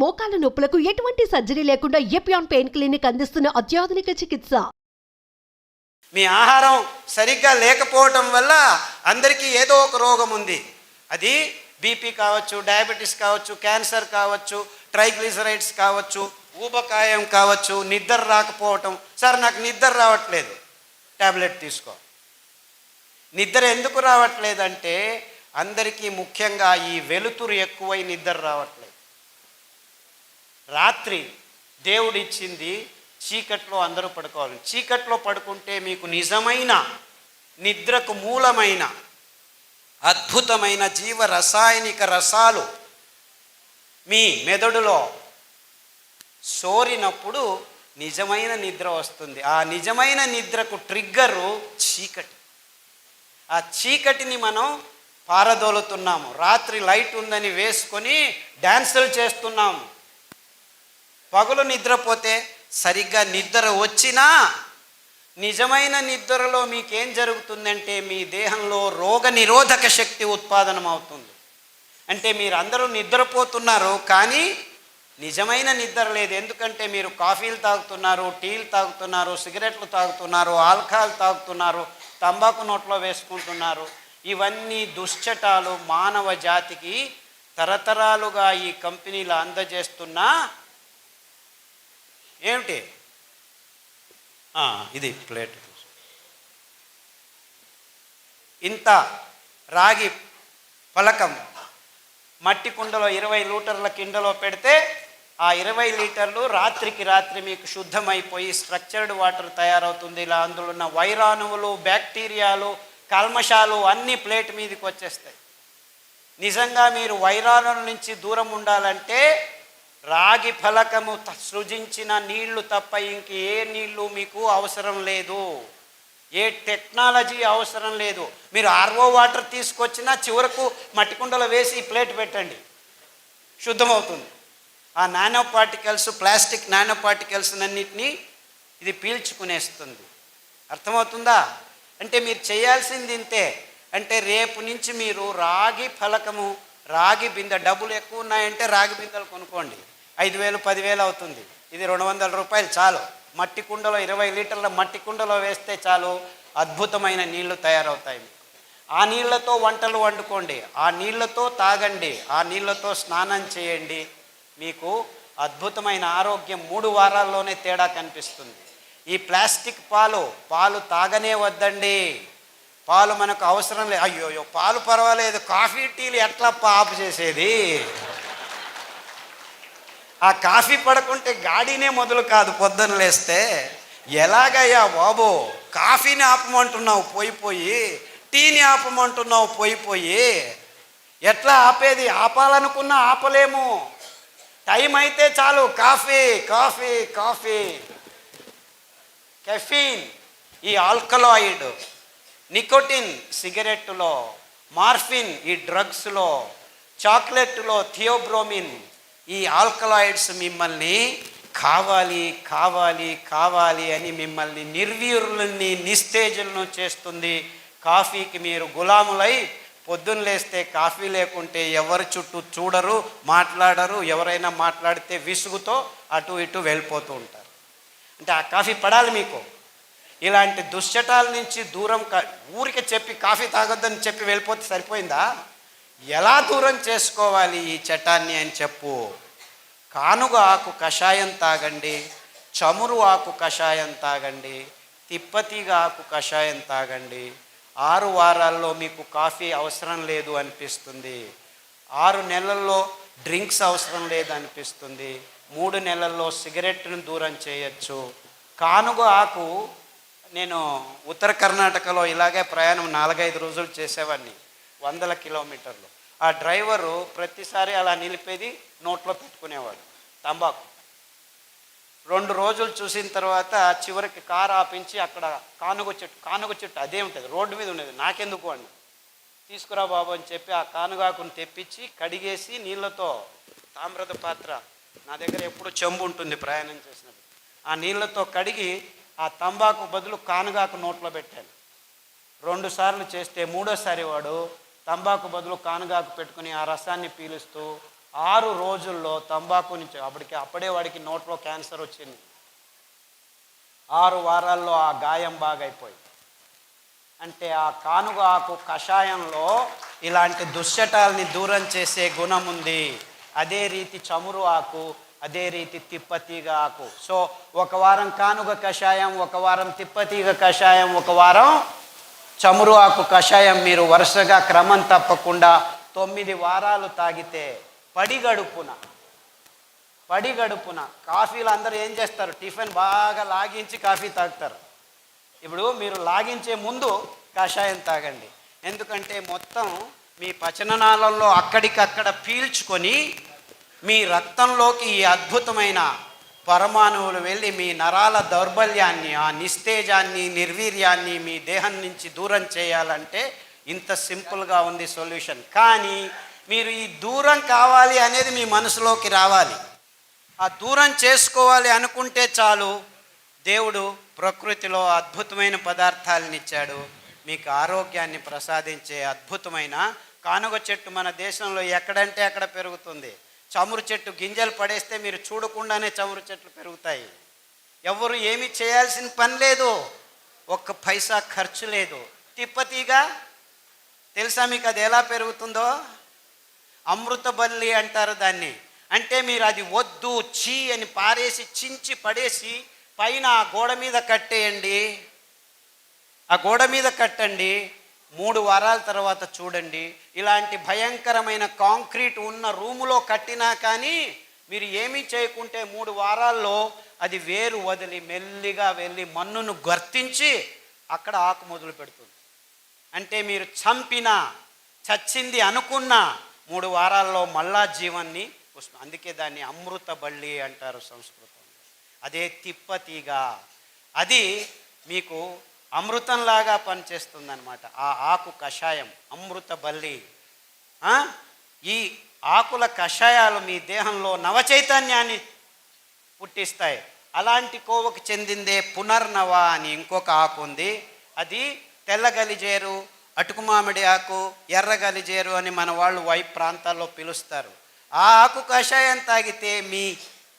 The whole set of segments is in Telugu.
మోకాల నొప్పులకు ఎటువంటి సర్జరీ లేకుండా ఎపియాన్ పెయిన్ క్లినిక్ అందిస్తున్న అత్యాధునిక చికిత్స. మీ ఆహారం సరిగ్గా లేకపోవటం వల్ల అందరికీ ఏదో ఒక రోగం ఉంది. అది బీపీ కావచ్చు, డయాబెటీస్ కావచ్చు, క్యాన్సర్ కావచ్చు, ట్రైగ్లిజరైడ్స్ కావచ్చు, ఊబకాయం కావచ్చు, నిద్ర రాకపోవటం. సార్ నాకు నిద్ర రావట్లేదు, ట్యాబ్లెట్ తీసుకో. నిద్ర ఎందుకు రావట్లేదంటే అందరికీ ముఖ్యంగా ఈ వెలుతురు ఎక్కువై నిద్ర రావట్లేదు. రాత్రి దేవుడిచ్చింది చీకట్లో అందరూ పడుకోవాలి. చీకట్లో పడుకుంటే మీకు నిజమైన నిద్రకు మూలమైన అద్భుతమైన జీవ రసాయనిక రసాలు మీ మెదడులో సోరినప్పుడు నిజమైన నిద్ర వస్తుంది. ఆ నిజమైన నిద్రకు ట్రిగ్గరు చీకటి. ఆ చీకటిని మనం పారదోలుతున్నాము. రాత్రి లైట్ ఉందని వేసుకొని డ్యాన్సులు చేస్తున్నాము. పగలు నిద్రపోతే సరిగ్గా నిద్ర వచ్చినా నిజమైన నిద్రలో మీకేం జరుగుతుందంటే మీ దేహంలో రోగ నిరోధక శక్తి ఉత్పాదనం అవుతుంది. అంటే మీరు అందరూ నిద్రపోతున్నారు కానీ నిజమైన నిద్ర లేదు. ఎందుకంటే మీరు కాఫీలు తాగుతున్నారు, టీలు తాగుతున్నారు, సిగరెట్లు తాగుతున్నారు, ఆల్కహాల్ తాగుతున్నారు, తంబాకు నోట్లో వేసుకుంటున్నారు. ఇవన్నీ దుశ్చటాలు మానవ జాతికి తరతరాలుగా ఈ కంపెనీలు అందజేస్తున్న ఏమిటి ఇది ప్లేట్. ఇంత రాగి పలకం మట్టి కుండలో 20 లీటర్ల కిండలో పెడితే ఆ 20 లీటర్లు రాత్రికి రాత్రి మీకు శుద్ధమైపోయి స్ట్రక్చర్డ్ వాటర్ తయారవుతుంది. ఇలా అందులో ఉన్న వైరాణువులు, బ్యాక్టీరియాలు, కల్మషాలు అన్నీ ప్లేట్ మీదకి వచ్చేస్తాయి. నిజంగా మీరు వైరాణుల నుంచి దూరం ఉండాలంటే రాగి ఫలకము సృజించిన నీళ్లు తప్ప ఇంక ఏ నీళ్లు మీకు అవసరం లేదు, ఏ టెక్నాలజీ అవసరం లేదు. మీరు ఆర్ఓ వాటర్ తీసుకొచ్చినా చివరకు మట్టి కుండలో వేసి ఈ ప్లేట్ పెట్టండి, శుద్ధమవుతుంది. ఆ nano particles, plastic nano particles అన్నిటినీ ఇది పీల్చుకునేస్తుంది. అర్థమవుతుందా? అంటే మీరు చేయాల్సింది ఇంతే. అంటే రేపు నుంచి మీరు రాగి ఫలకము, రాగి బిందె, డబ్బులు ఎక్కువ ఉన్నాయంటే రాగి బిందెలు కొనుక్కోండి. 5,000 10,000 అవుతుంది. ఇది 200 రూపాయలు చాలు. మట్టి కుండలో 20 లీటర్ల మట్టి కుండలో వేస్తే చాలు, అద్భుతమైన నీళ్లు తయారవుతాయి. ఆ నీళ్లతో వంటలు వండుకోండి, ఆ నీళ్లతో తాగండి, ఆ నీళ్లతో స్నానం చేయండి. మీకు అద్భుతమైన ఆరోగ్యం 3 వారాల్లోనే తేడా కనిపిస్తుంది. ఈ ప్లాస్టిక్ పాలు తాగనే వద్దండి. పాలు మనకు అవసరం లేదు. అయ్యో పాలు పర్వాలేదు, కాఫీ టీలు ఎట్లా ఆపు చేసేది? ఆ కాఫీ పడకుంటే గాడినే మొదలు కాదు పొద్దున్న లేస్తే. ఎలాగయ్యా బాబో, కాఫీని ఆపమంటున్నావు పోయి, టీని ఆపమంటున్నావు పోయి. ఎట్లా ఆపేది? ఆపాలనుకున్నా ఆపలేము. టైం అయితే చాలు కాఫీ కాఫీ కాఫీ. కెఫీన్, ఈ ఆల్కలాయిడ్, నికోటిన్ సిగరెట్టులో, మార్ఫిన్ ఈ డ్రగ్స్లో, చాక్లెట్లో థియోబ్రోమిన్, ఈ ఆల్కలాయిడ్స్ మిమ్మల్ని కావాలి కావాలి కావాలి అని మిమ్మల్ని నిర్వీర్యులని, నిస్తేజులను చేస్తుంది. కాఫీకి మీరు గులాములై పొద్దున్న లేస్తే కాఫీ లేకుంటే ఎవరి చుట్టూ చూడరు, మాట్లాడరు. ఎవరైనా మాట్లాడితే విసుగుతో అటు ఇటు వెళ్ళిపోతూ ఉంటారు. అంటే ఆ కాఫీ పడాలి మీకు. ఇలాంటి దుశ్చటాల నుంచి దూరం ఊరికే చెప్పి కాఫీ తాగొద్దని చెప్పి వెళ్ళిపోతే సరిపోయిందా? ఎలా దూరం చేసుకోవాలి ఈ చటాన్ని అని చెప్పు. కానుగ ఆకు కషాయం తాగండి, చమురు ఆకు కషాయం తాగండి, తిప్పతీగ ఆకు కషాయం తాగండి. 6 వారాల్లో మీకు కాఫీ అవసరం లేదు అనిపిస్తుంది. 6 నెలల్లో డ్రింక్స్ అవసరం లేదు అనిపిస్తుంది. 3 నెలల్లో సిగరెట్ను దూరం చేయొచ్చు. కానుగ ఆకు, నేను ఉత్తర కర్ణాటకలో ఇలాగే ప్రయాణం 4-5 రోజులు చేసేవాడిని, 100 కిలోమీటర్లు. ఆ డ్రైవరు ప్రతిసారి అలా నిలిపేది, నోట్లో పెట్టుకునేవాడు తంబాకు. 2 రోజులు చూసిన తర్వాత చివరికి కారు ఆపించి అక్కడ కానుగ చెట్టు అదే ఉంటుంది, రోడ్డు మీద ఉండేది. నాకెందుకు అండి, తీసుకురా బాబు అని చెప్పి ఆ కానుగాకును తెప్పించి కడిగేసి నీళ్ళతో, తామ్రద పాత్ర నా దగ్గర ఎప్పుడు చెంబు ఉంటుంది ప్రయాణం చేసినప్పుడు, ఆ నీళ్ళతో కడిగి ఆ తంబాకు బదులు కానుగాకు నోట్లో పెట్టాను. 2 సార్లు చేస్తే 3వ సారి వాడు తంబాకు బదులు కానుగాకు పెట్టుకుని ఆ రసాన్ని పీలుస్తూ 6 రోజుల్లో తంబాకు నుంచి అప్పుడే వాడికి నోట్లో క్యాన్సర్ వచ్చింది. 6 వారాల్లో ఆ గాయం బాగైపోయింది. అంటే ఆ కానుగ ఆకు కషాయంలో ఇలాంటి దుశ్చటాల్ని దూరం చేసే గుణం ఉంది. అదే రీతి చమురు ఆకు, అదే రీతి తిప్పతీగ ఆకు. సో 1 వారం కానుగ కషాయం, 1 వారం తిప్పతీగ కషాయం, 1 వారం చమురు ఆకు కషాయం మీరు వరుసగా క్రమం తప్పకుండా 9 వారాలు తాగితే పడిగడుపున కాఫీలు అందరూ ఏం చేస్తారు, టిఫిన్ బాగా లాగించి కాఫీ తాగుతారు. ఇప్పుడు మీరు లాగించే ముందు కషాయం తాగండి. ఎందుకంటే మొత్తం మీ పచననాళంలో అక్కడికక్కడ పీల్చుకొని మీ రక్తంలోకి ఈ అద్భుతమైన పరమాణువులు వెళ్ళి మీ నరాల దౌర్బల్యాన్ని, ఆ నిస్తేజాన్ని, నిర్వీర్యాన్ని మీ దేహం నుంచి దూరం చేయాలంటే ఇంత సింపుల్గా ఉంది సొల్యూషన్. కానీ మీరు ఈ దూరం కావాలి అనేది మీ మనసులోకి రావాలి. ఆ దూరం చేసుకోవాలి అనుకుంటే చాలు, దేవుడు ప్రకృతిలో అద్భుతమైన పదార్థాలను ఇచ్చాడు. మీకు ఆరోగ్యాన్ని ప్రసాదించే అద్భుతమైన కానుగ చెట్టు మన దేశంలో ఎక్కడంటే అక్కడ పెరుగుతుంది. చమురు చెట్టు గింజలు పడేస్తే మీరు చూడకుండానే చమురు చెట్లు పెరుగుతాయి. ఎవరు ఏమి చేయాల్సిన పని లేదు, 1 పైసా ఖర్చు లేదు. తిప్పతీగ తెలుసా మీకు అది ఎలా పెరుగుతుందో? అమృత బల్లి అంటారు దాన్ని. అంటే మీరు అది వద్దు చీ అని పారేసి చించి పడేసి పైన ఆ గోడ మీద కట్టేయండి. ఆ గోడ మీద కట్టండి. 3 వారాల తర్వాత చూడండి, ఇలాంటి భయంకరమైన కాంక్రీట్ ఉన్న రూములో కట్టినా కానీ మీరు ఏమీ చేయకుంటే 3 వారాల్లో అది వేరు వదిలి మెల్లిగా వెళ్ళి మన్నును గర్తించి అక్కడ ఆకు మొదలు పెడుతుంది. అంటే మీరు చచ్చింది అనుకున్న 3 వారాల్లో మళ్ళా జీవాన్ని వస్తుంది. అందుకే దాన్ని అమృత బల్లి అంటారు సంస్కృతంలో. అదే తిప్పతీగ, అది మీకు అమృతంలాగా పనిచేస్తుందన్నమాట. ఆ ఆకు కషాయం అమృత బల్లి. ఈ ఆకుల కషాయాలు మీ దేహంలో నవచైతన్యాన్ని పుట్టిస్తాయి. అలాంటి కోవకు చెందిందే పునర్నవ అని ఇంకొక ఆకు ఉంది. అది తెల్ల గలిజేరు, అటుకు మామిడి ఆకు, ఎర్ర గలిజేరు అని మన వాళ్ళు వైపు ప్రాంతాల్లో పిలుస్తారు. ఆ ఆకు కషాయం తాగితే మీ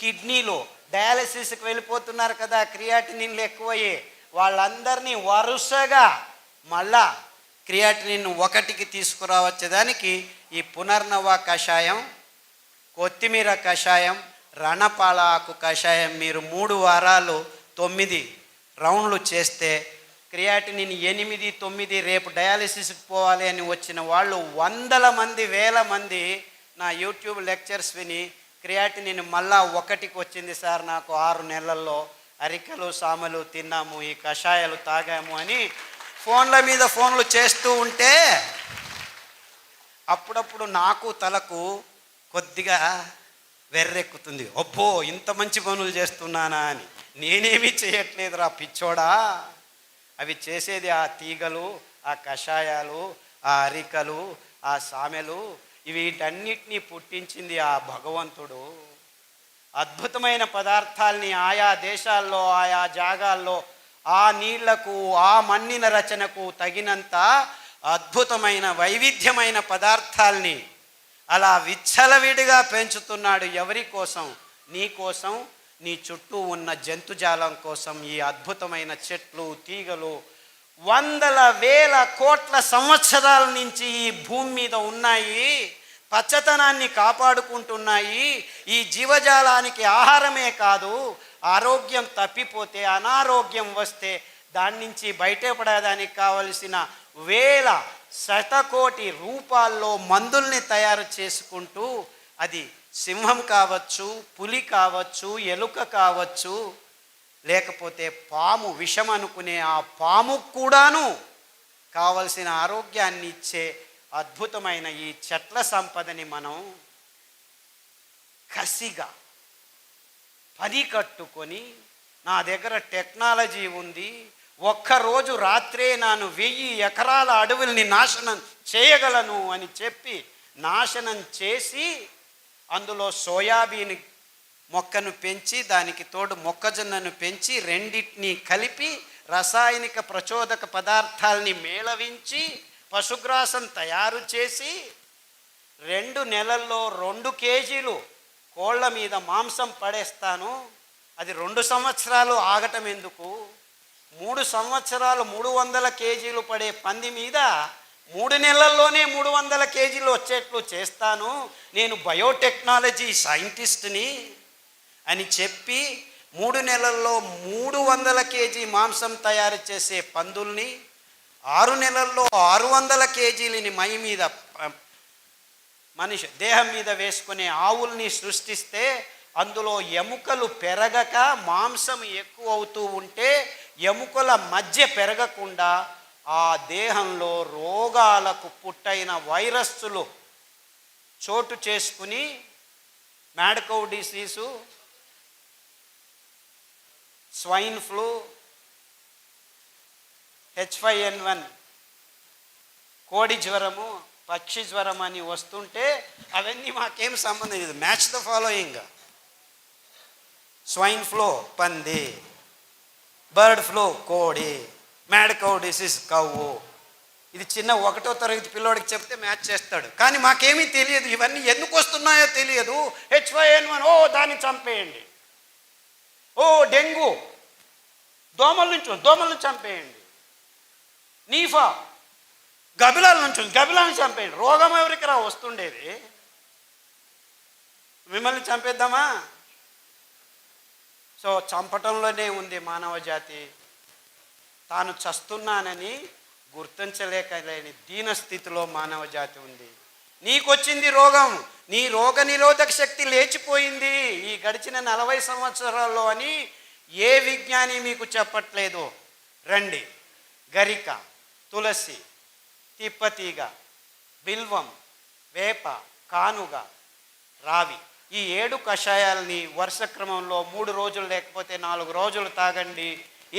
కిడ్నీలో డయాలసిస్కి వెళ్ళిపోతున్నారు కదా, క్రియాటినిన్లు ఎక్కువయ్యే వాళ్ళందరినీ వరుసగా మళ్ళా క్రియాటినిన్ 1కి తీసుకురావచ్చేదానికి ఈ పునర్నవ కషాయం, కొత్తిమీర కషాయం, రణపాల ఆకు కషాయం మీరు 3 వారాలు 9 రౌండ్లు చేస్తే క్రియాటినిన్ 8, 9 రేపు డయాలసిస్కి పోవాలి అని వచ్చిన వాళ్ళు 100 మంది 1000 మంది నా యూట్యూబ్ లెక్చర్స్ విని క్రియాటినిన్ మళ్ళా 1కి వచ్చింది సార్ నాకు 6 నెలల్లో, అరికలు సామలు తిన్నాము, ఈ కషాయాలు తాగాము అని ఫోన్ల మీద ఫోన్లు చేస్తూ ఉంటే అప్పుడప్పుడు నాకు తలకు కొద్దిగా వెర్రెక్కుతుంది. అబ్బో ఇంత మంచి పనులు చేస్తున్నానా అని. నేనేమీ చేయట్లేదురా పిచ్చోడా, అవి చేసేది ఆ తీగలు, ఆ కషాయాలు, ఆ అరికలు, ఆ సామెలు, వీటన్నిటినీ పుట్టించింది ఆ భగవంతుడు. అద్భుతమైన పదార్థాల్ని ఆయా దేశాల్లో ఆయా జాగాల్లో ఆ నీళ్లకు ఆ మన్నిన రచనకు తగినంత అద్భుతమైన వైవిధ్యమైన పదార్థాల్ని అలా విచ్చలవిడిగా పెంచుతున్నాడు. ఎవరి కోసం? నీ కోసం, నీ చుట్టూ ఉన్న జంతుజాలం కోసం. ఈ అద్భుతమైన చెట్లు తీగలు 100,000 కోట్ల సంవత్సరాల నుంచి ఈ భూమి మీద ఉన్నాయి, పచ్చతనాన్ని కాపాడుకుంటున్నాయి. ఈ జీవజాలానికి ఆహారమే కాదు, ఆరోగ్యం తప్పిపోతే, అనారోగ్యం వస్తే దాని నుంచి బయటపడడానికి కావలసిన 1000 శతకోటి రూపాల్లో మందుల్ని తయారు చేసుకుంటూ, అది సింహం కావచ్చు, పులి కావచ్చు, ఎలుక కావచ్చు, లేకపోతే పాము, విషం అనుకునే ఆ పాము కూడాను కావలసిన ఆరోగ్యాన్ని ఇచ్చే అద్భుతమైన ఈ చెట్ల సంపదని మనం కసిగా కట్టుకొని, నా దగ్గర టెక్నాలజీ ఉంది, ఒక్కరోజు రాత్రే నేను 1000 ఎకరాల అడవుల్ని నాశనం చేయగలను అని చెప్పి నాశనం చేసి అందులో సోయాబీన్ మొక్కను పెంచి దానికి తోడు మొక్కజొన్నను పెంచి రెండింటినీ కలిపి రసాయనిక ప్రచోదక పదార్థాలని మేళవించి పశుగ్రాసం తయారు చేసి 2 నెలల్లో 2 కేజీలు కోళ్ళ మీద మాంసం పడేస్తాను. అది 2 సంవత్సరాలు ఆగటం ఎందుకు? 3 సంవత్సరాలు 300 కేజీలు పడే పంది మీద 3 నెలల్లోనే 300 కేజీలు వచ్చేట్లు చేస్తాను. నేను బయోటెక్నాలజీ సైంటిస్ట్ని అని చెప్పి 3 నెలల్లో 300 కేజీ మాంసం తయారు చేసే పందుల్ని, 6 నెలల్లో 600 కేజీలని మై మీద మనిషి దేహం మీద వేసుకునే ఆవుల్ని సృష్టిస్తే అందులో ఎముకలు పెరగక మాంసం ఎక్కువ అవుతూ ఉంటే ఎముకల మధ్య పెరగకుండా ఆ దేహంలో రోగాలకు పుట్టైన వైరస్సులు చోటు చేసుకుని mad cow disease, swine flu, H5N1 కోడి జ్వరము, పక్షి జ్వరం అని వస్తుంటే అవన్నీ మాకేం సంబంధం లేదు. Match the following: swine flu పంది, బర్డ్ ఫ్లూ కోడి, మ్యాడ్ కౌ డిసీజ్ కవ్వు. ఇది చిన్న 1వ తరగతి పిల్లోడికి చెప్తే మ్యాచ్ చేస్తాడు. కానీ మాకేమీ తెలియదు, ఇవన్నీ ఎందుకు వస్తున్నాయో తెలియదు. H5N1, ఓ దాన్ని చంపేయండి. ఓ డెంగ్యూ, దోమలను చంపేయండి. నీఫా, గబిలాలను చంపేయండి. రోగం ఎవరికి రా వస్తుండేది? మిమ్మల్ని చంపేద్దామా? సో చంపటంలోనే ఉంది మానవ జాతి. తాను చస్తున్నానని గుర్తించలేకలేని దీనస్థితిలో మానవ జాతి ఉంది. నీకొచ్చింది రోగం, నీ రోగ నిరోధక శక్తి లేచిపోయింది ఈ గడిచిన 40 సంవత్సరాల్లో అని ఏ విజ్ఞాని మీకు చెప్పట్లేదు. రండి, గరిక, తులసి, తిప్పతీగ, బిల్వం, వేప, కానుగ, రావి, ఈ 7 కషాయాలని వరుస క్రమంలో 3 రోజులు లేకపోతే 4 రోజులు తాగండి.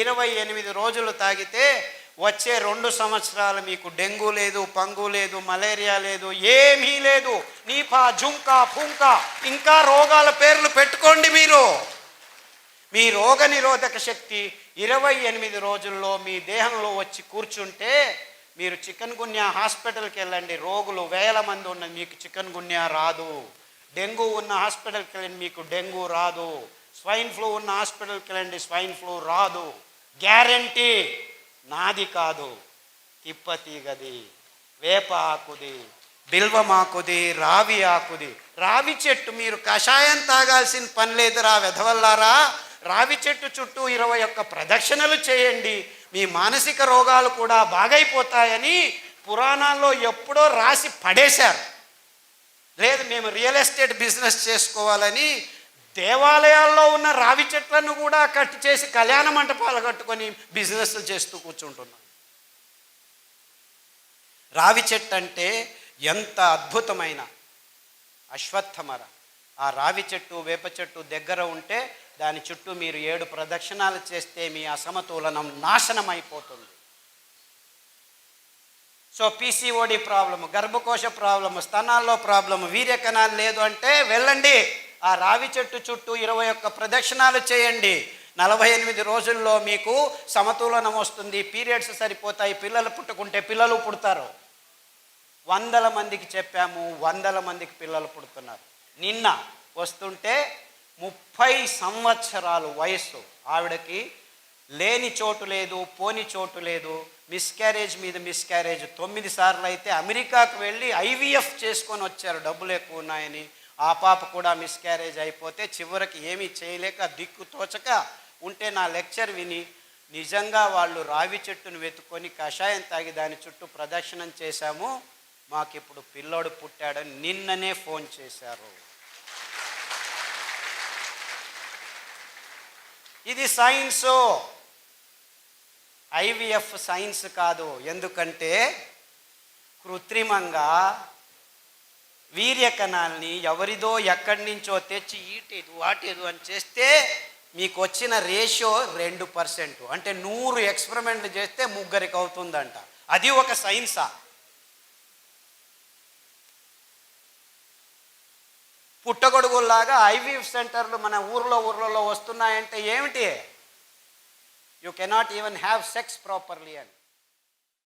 28 రోజులు తాగితే వచ్చే 2 సంవత్సరాలు మీకు డెంగ్యూ లేదు, పంగు లేదు, మలేరియా లేదు, ఏమీ లేదు. నీపా, జుంకా, పుంకా, ఇంకా రోగాల పేర్లు పెట్టుకోండి. మీ రోగ నిరోధక శక్తి 28 రోజుల్లో మీ దేహంలో వచ్చి కూర్చుంటే మీరు చికెన్ గున్యా హాస్పిటల్కి వెళ్ళండి, రోగులు వేల మంది ఉన్న మీకు చికెన్ గున్యా రాదు. డెంగ్యూ ఉన్న హాస్పిటల్కి వెళ్ళండి, మీకు డెంగ్యూ రాదు. స్వైన్ ఫ్లూ ఉన్న హాస్పిటల్కి వెళ్ళండి, స్వైన్ ఫ్లూ రాదు. గ్యారంటీ. నాది కాదు, తిప్పతీగది, వేప ఆకుది, బిల్వమాకుది, రావి ఆకుది. రావి చెట్టు మీరు కషాయం తాగాల్సిన పని లేదురా వెధవల్లారా. రావి చెట్టు చుట్టూ 21 ప్రదక్షిణలు చేయండి, మీ మానసిక రోగాలు కూడా బాగైపోతాయని పురాణాల్లో ఎప్పుడో రాసి పడేశారు. లేదు మేము రియల్ ఎస్టేట్ బిజినెస్ చేసుకోవాలని దేవాలయాల్లో ఉన్న రావి చెట్లను కూడా కట్ చేసి కళ్యాణ మంటపాలు కట్టుకొని బిజినెస్లు చేస్తూ కూర్చుంటున్నాం. రావి చెట్టు అంటే ఎంత అద్భుతమైన అశ్వత్థమర. ఆ రావి చెట్టు, వేప చెట్టు దగ్గర ఉంటే దాని చుట్టూ మీరు 7 ప్రదక్షిణాలు చేస్తే మీ అసమతులనం నాశనం అయిపోతుంది. సో పీసీఓడి ప్రాబ్లము, గర్భకోశ ప్రాబ్లము, స్తనాల్లో ప్రాబ్లము, వీర్యకణాలు లేదు అంటే వెళ్ళండి, ఆ రావి చెట్టు చుట్టూ 21 ప్రదక్షిణాలు చేయండి. 48 రోజుల్లో మీకు సమతులనం వస్తుంది, పీరియడ్స్ సరిపోతాయి, పిల్లలు పుట్టుకుంటే పిల్లలు పుడతారు. 100 మందికి చెప్పాము, 100 మందికి పిల్లలు పుడుతున్నారు. నిన్న వస్తుంటే 30 సంవత్సరాలు వయస్సు ఆవిడకి లేని చోటు లేదు, పోని చోటు లేదు, మిస్క్యారేజ్ మీద మిస్క్యారేజ్ 9 సార్లు అయితే అమెరికాకు వెళ్ళి ఐవీఎఫ్ చేసుకొని వచ్చారు, డబ్బులు ఎక్కువ ఉన్నాయని. ఆ పాప కూడా మిస్క్యారేజ్ అయిపోతే చివరికి ఏమీ చేయలేక దిక్కు తోచక ఉంటే నా లెక్చర్ విని నిజంగా వాళ్ళు రావి చెట్టును వెతుక్కొని కషాయం తాగి దాని చుట్టూ ప్రదక్షిణం చేశాము, మాకు ఇప్పుడు పిల్లోడు పుట్టాడని నిన్ననే ఫోన్ చేశారు. ఇది సైన్సు, ఐవీఎఫ్ సైన్స్ కాదు. ఎందుకంటే కృత్రిమంగా వీర్యకణాల్ని ఎవరిదో ఎక్కడి నుంచో తెచ్చి ఈటేదు వాటేదు అని చేస్తే మీకు వచ్చిన రేషియో 2%. అంటే 100 ఎక్స్పెరిమెంట్లు చేస్తే 3 అవుతుందంట. అది ఒక సైన్సా? పుట్టగొడుగుల్లాగా ఐవీఎఫ్ సెంటర్లు మన ఊర్లలో వస్తున్నాయంటే ఏమిటి? You cannot even have sex properly అని.